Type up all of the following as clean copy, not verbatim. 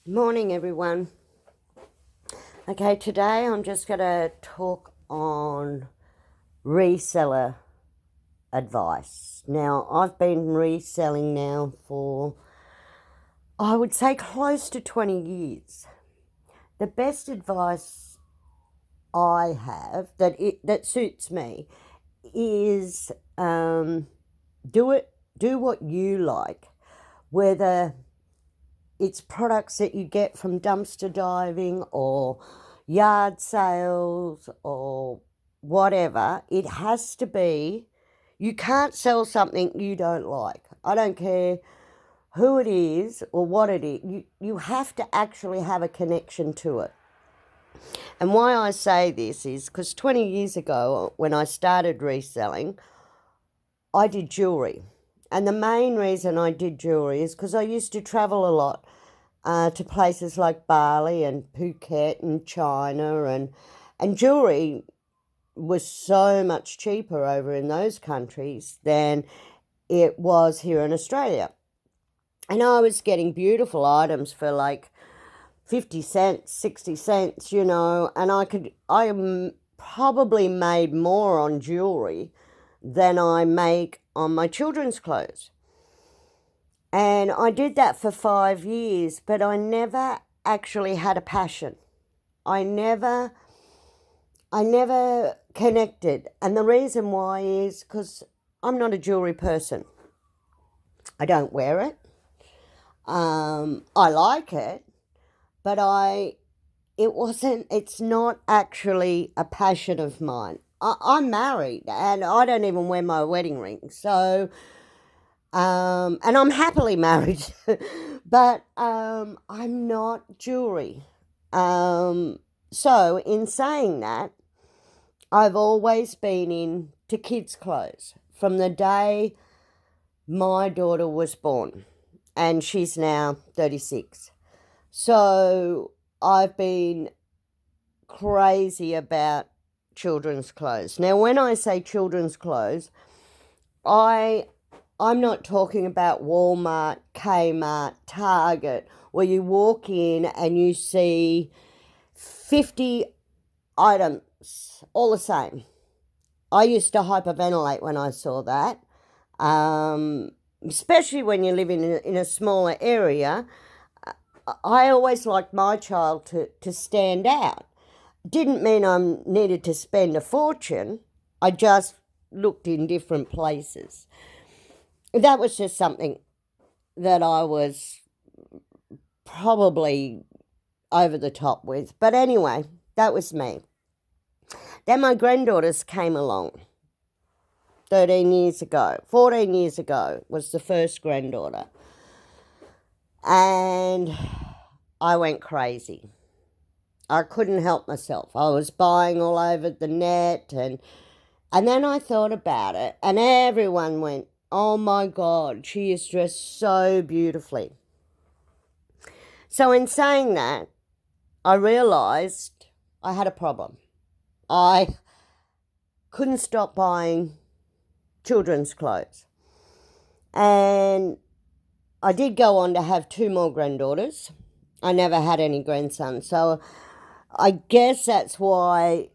Morning, everyone. Okay, today I'm just going to talk on reseller advice. Now, I've been reselling now for, I would say, close to 20 years. The best advice I have that suits me is do what you like, whether it's products that you get from dumpster diving or yard sales or whatever. It has to be, you can't sell something you don't like. I don't care who it is or what it is. You have to actually have a connection to it. And why I say this is because 20 years ago, when I started reselling, I did jewellery. And the main reason I did jewellery is because I used to travel a lot to places like Bali and Phuket and China, and jewellery was so much cheaper over in those countries than it was here in Australia. And I was getting beautiful items for like 50 cents, 60 cents, and I probably made more on jewellery than I make on my children's clothes. And I did that for 5 years, but I never actually had a passion. I never connected. And the reason why is because I'm not a jewelry person. I don't wear it. I like it, but it's not actually a passion of mine. I'm married and I don't even wear my wedding ring. So, and I'm happily married, but I'm not jewelry. So, in saying that, I've always been into kids' clothes from the day my daughter was born, and she's now 36. So, I've been crazy about children's clothes. Now, when I say children's clothes, I'm not talking about Walmart, Kmart, Target, where you walk in and you see 50 items, all the same. I used to hyperventilate when I saw that, especially when you live in a smaller area. I always liked my child to stand out. Didn't mean I needed to spend a fortune. I just looked in different places. That was just something that I was probably over the top with. But anyway, that was me. Then my granddaughters came along 13 years ago. 14 years ago was the first granddaughter. And I went crazy. I couldn't help myself. I was buying all over the net, and then I thought about it, and everyone went, "Oh my God, she is dressed so beautifully." So in saying that, I realised I had a problem. I couldn't stop buying children's clothes. And I did go on to have 2 more granddaughters. I never had any grandsons. So I guess that's why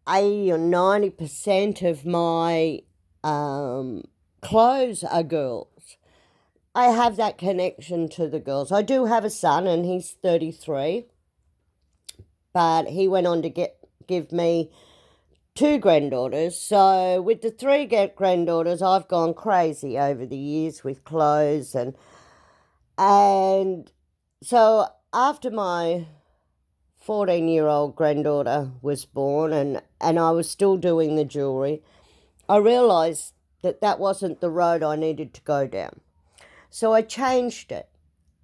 80 or 90% of my clothes are girls. I have that connection to the girls. I do have a son and he's 33, but he went on to give me 2 granddaughters. So with the 3 granddaughters, I've gone crazy over the years with clothes, and so after my 14-year-old granddaughter was born, and I was still doing the jewellery, I realised that wasn't the road I needed to go down. So I changed it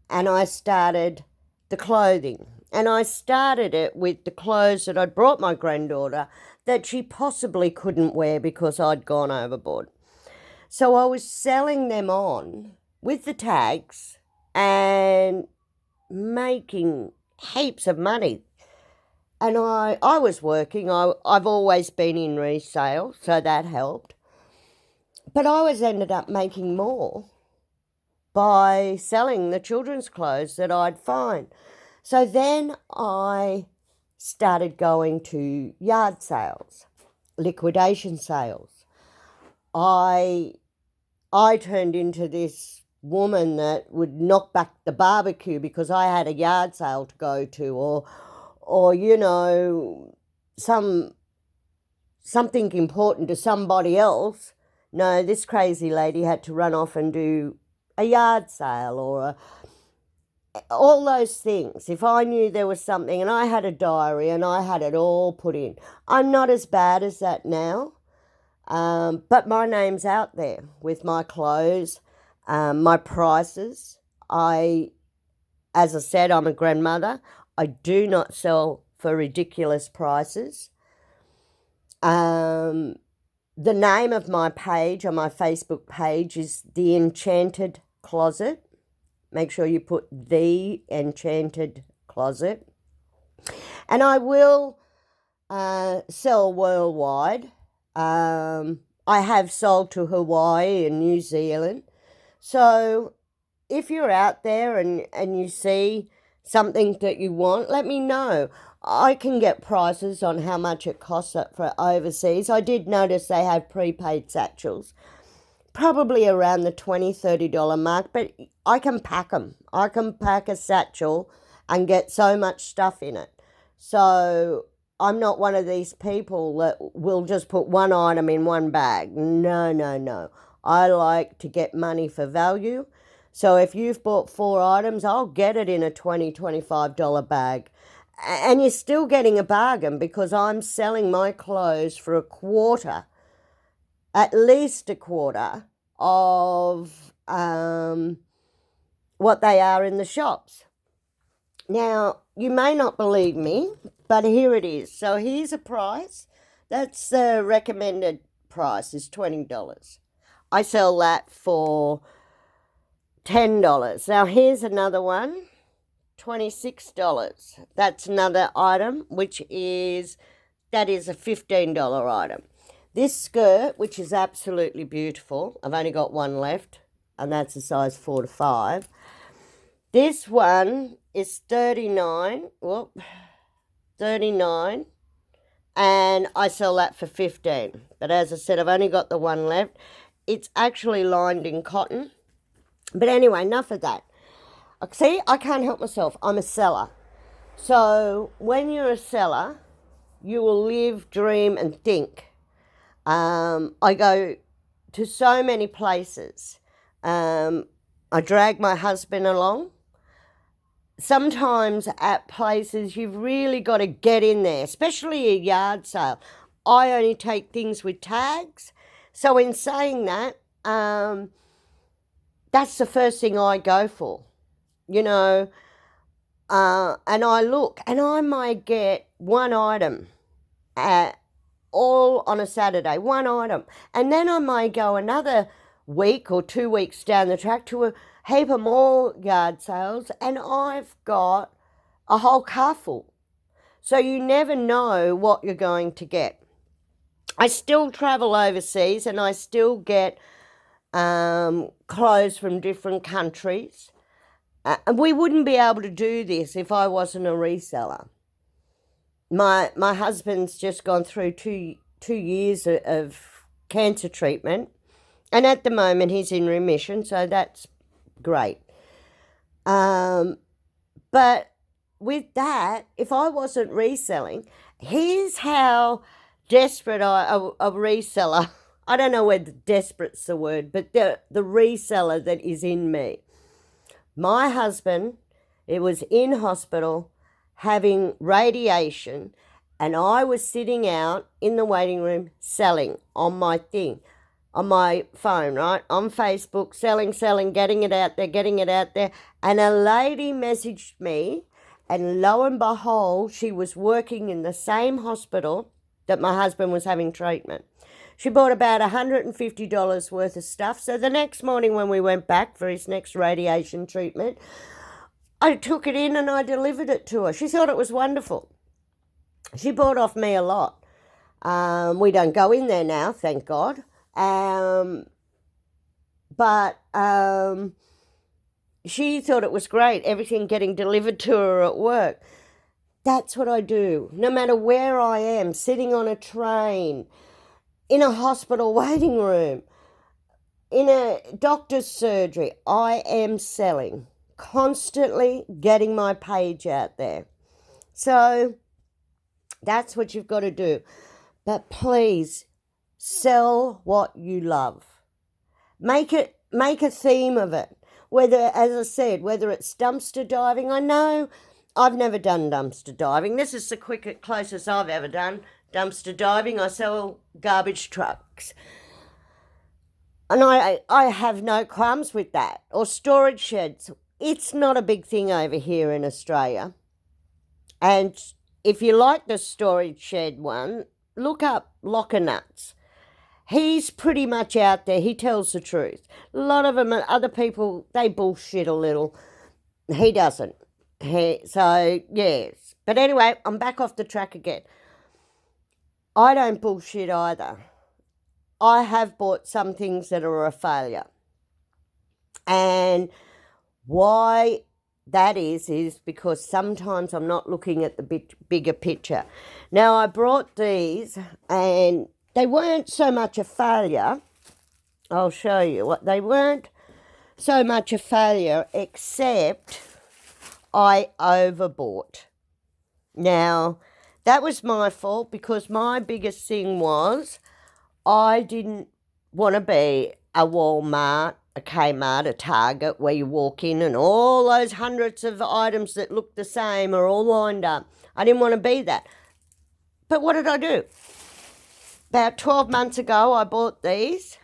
and I started the clothing. And I started it with the clothes that I'd brought my granddaughter that she possibly couldn't wear because I'd gone overboard. So I was selling them on with the tags and making heaps of money. And I was working. I've always been in resale, so that helped. But I ended up making more by selling the children's clothes that I'd find. So then I started going to yard sales, liquidation sales. I turned into this woman that would knock back the barbecue because I had a yard sale to go to, or something important to somebody else. No, this crazy lady had to run off and do a yard sale or all those things. If I knew there was something, and I had a diary and I had it all put in. I'm not as bad as that now, but my name's out there with my clothes, my prices. As I said, I'm a grandmother. I do not sell for ridiculous prices. The name of my page on my Facebook page is The Enchanted Closet. Make sure you put The Enchanted Closet. And I will sell worldwide. I have sold to Hawaii and New Zealand. So if you're out there and you see something that you want, let me know. I can get prices on how much it costs for overseas. I did notice they have prepaid satchels, probably around the $20, $30 mark, but I can pack them. I can pack a satchel and get so much stuff in it. So I'm not one of these people that will just put one item in one bag. No. I like to get money for value. So if you've bought 4 items, I'll get it in a $20, $25 bag. And you're still getting a bargain because I'm selling my clothes for a quarter, at least a quarter of what they are in the shops. Now, you may not believe me, but here it is. So here's a price. That's the recommended price is $20. I sell that for $10. Now, here's another one, $26. That's another item, that is a $15 item. This skirt, which is absolutely beautiful, I've only got one left, and that's a size 4 to 5. This one is $39, and I sell that for $15. But as I said, I've only got the one left. It's actually lined in cotton. But anyway, enough of that. See, I can't help myself. I'm a seller. So when you're a seller, you will live, dream, and think. I go to so many places. I drag my husband along. Sometimes at places you've really got to get in there, especially a yard sale. I only take things with tags. So in saying that, that's the first thing I go for, and I look, and I might get one item all on a Saturday, one item. And then I may go another week or 2 weeks down the track to a heap of more yard sales, and I've got a whole car full. So you never know what you're going to get. I still travel overseas and I still get clothes from different countries. We wouldn't be able to do this if I wasn't a reseller. My husband's just gone through two years of cancer treatment, and at the moment he's in remission, so that's great. But with that, if I wasn't reselling, here's how desperate a reseller, I don't know whether desperate's the word, but the reseller that is in me. My husband, it was in hospital having radiation, and I was sitting out in the waiting room selling on my phone, right? On Facebook, selling, getting it out there. And a lady messaged me, and lo and behold, she was working in the same hospital that my husband was having treatment. She bought about $150 worth of stuff. So the next morning when we went back for his next radiation treatment, I took it in and I delivered it to her. She thought it was wonderful. She bought off me a lot. We don't go in there now, thank God. But she thought it was great, everything getting delivered to her at work. That's what I do. No matter where I am, sitting on a train, in a hospital waiting room, in a doctor's surgery, I am selling, constantly getting my page out there. So that's what you've got to do. But please sell what you love. Make a theme of it. Whether, as I said, whether it's dumpster diving. I know I've never done dumpster diving. This is the closest I've ever done dumpster diving. I sell garbage trucks. And I have no qualms with that. Or storage sheds. It's not a big thing over here in Australia. And if you like the storage shed one, look up Locker Nuts. He's pretty much out there. He tells the truth. A lot of them, other people, they bullshit a little. He doesn't. So, yes. But anyway, I'm back off the track again. I don't bullshit either. I have bought some things that are a failure. And why that is because sometimes I'm not looking at the bigger picture. Now, I brought these and they weren't so much a failure. I'll show you what they weren't so much a failure, except I overbought. Now, that was my fault because my biggest thing was I didn't want to be a Walmart, a Kmart, a Target where you walk in and all those hundreds of items that look the same are all lined up. I didn't want to be that. But what did I do? About 12 months ago, I bought these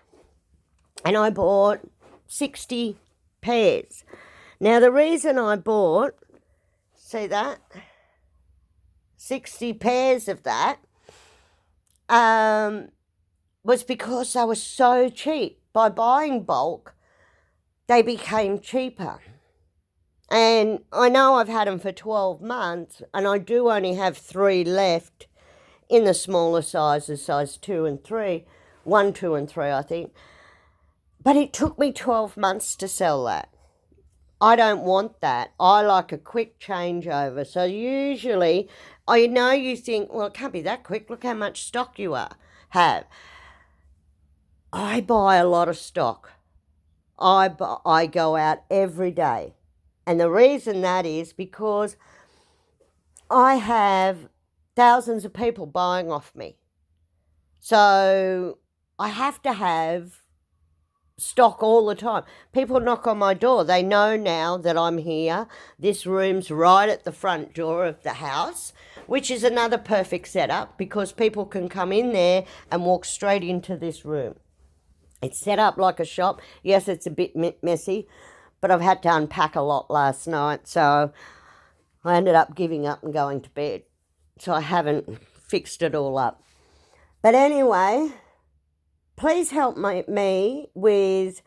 and I bought 60 pairs. Now, the reason I bought, see that? 60 pairs of that was because they were so cheap. By buying bulk, they became cheaper. And I know I've had them for 12 months and I do only have 3 left in the smaller sizes, size 2 and 3. 1, 2 and 3, I think. But it took me 12 months to sell that. I don't want that. I like a quick changeover. So usually, I know you think, well, it can't be that quick. Look how much stock you have. I buy a lot of stock. I go out every day. And the reason that is because I have thousands of people buying off me. So I have to have stock all the time. People knock on my door. They know now that I'm here. This room's right at the front door of the house, which is another perfect setup because people can come in there and walk straight into this room. It's set up like a shop. Yes, it's a bit messy, but I've had to unpack a lot last night, so I ended up giving up and going to bed. So I haven't fixed it all up. But anyway, please help me with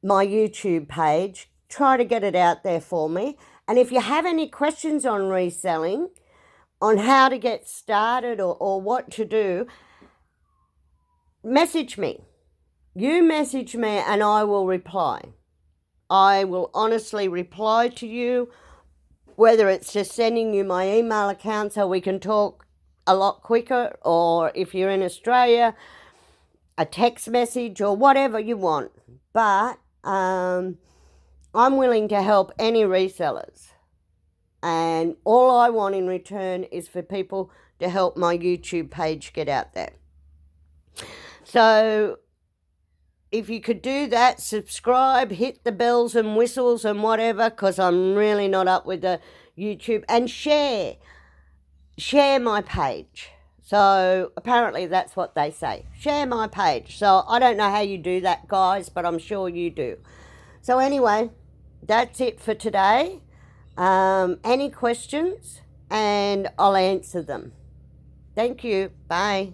my YouTube page. Try to get it out there for me. And if you have any questions on reselling, on how to get started or what to do, message me. You message me and I will reply. I will honestly reply to you, whether it's just sending you my email account so we can talk a lot quicker, or if you're in Australia, a text message or whatever you want. But I'm willing to help any resellers. And all I want in return is for people to help my YouTube page get out there. So if you could do that, subscribe, hit the bells and whistles and whatever, because I'm really not up with the YouTube. And share my page. So apparently that's what they say. Share my page. So I don't know how you do that, guys, but I'm sure you do. So anyway, that's it for today. Any questions? And I'll answer them. Thank you. Bye.